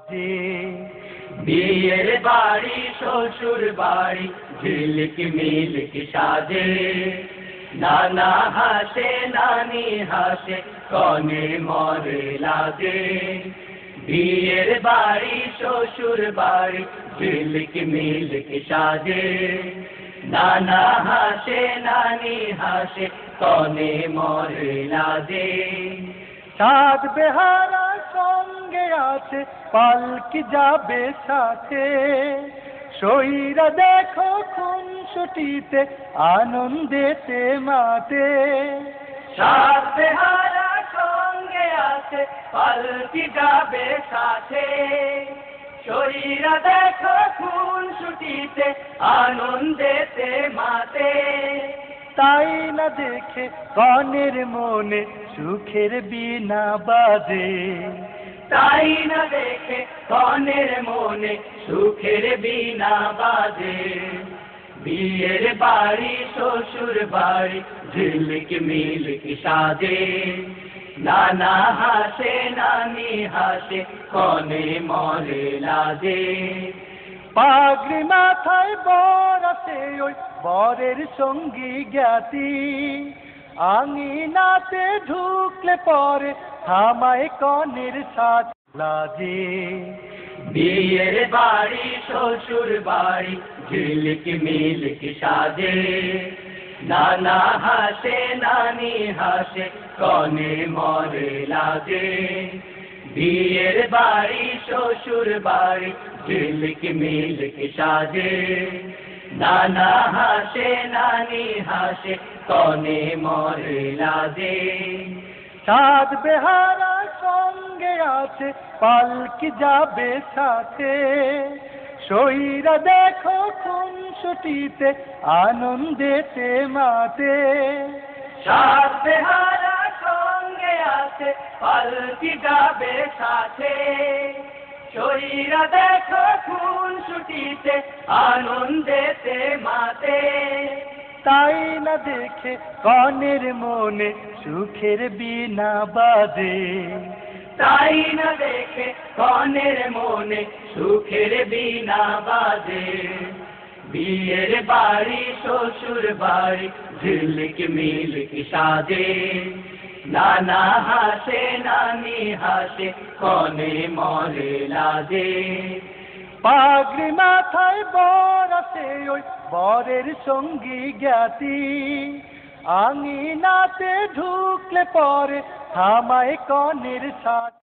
যে বিয়ের বাড়ি শ্বশুর বাড়ি ঝিলিক মিলিক সাজে, নানা হাসে নানি হাসে কনে মরে লাজে। বিয়ের বাড়ি শ্বশুর বাড়ি ঝিলিক মিলিক সাজে, নানা হাসে নানি হাসে কনে মরে লাজে। সাত বেহারা সঙ্গে আছে পালকি যাবে সাথে, সইরা দেখো খুনসুটিতে আনন্দেতে মাতে। সাত বেহারা সঙ্গে আছে পালকি যাবে সাথে, সইরা দেখো খুনসুটিতে আনন্দেতে মাতে। তাই না দেখে কনের মনে সুখের বীণা বাজে, তাই না দেখে কনের মনে সুখের বীণা বাজে। বিয়ের বাড়ি শ্বশুর বাড়ি ঝিলিক মিলিক সাজে, নানা হাসে নানি হাসে কনে মরে লাজে। পাগড়ি মাথায় বর আছে ওই বরের সঙ্গী জ্ঞাতি, আঙিনাতে ঢুকলে পরে থামায় কনের সাজ লাজে। বিয়ের বাড়ি শ্বশুর বাড়ি ঝিলিক মিলিক সাজে, নানা হাসে নানি হাসে কনে মরে লাজে। বিয়ের বাড়ি শ্বশুর বাড়ি ঝিলিক মিলিক সাজে, নানা হাসে নানি হাসে কনে মরে লাজে। সাত বেহারা সঙ্গে আছে পালকি যাবে সাথে, সইরা দেখো খুনসুটিতে আনন্দেতে মাতে। সাত বেহারা সঙ্গে আছে পালকি যাবে সাথে, সইরা দেখো খুনসুটিতে আনন্দেতে মাতে। তাই না দেখে কনের মনে সুখের বীণা বাজে, তাই না দেখে কনের মনে সুখের বীণা বাজে। বিয়ের বাড়ি শ্বশুর বাড়ি ঝিলিক মিলিক সাজে, নানা হাসে নানি হাসে কনে মরে লাজে। পাগড়ি মাথায় বর আছে ওই বরের সঙ্গী জ্ঞাতি, আঙিনাতে ঢুকলে পরে থামায় কনের সাজ।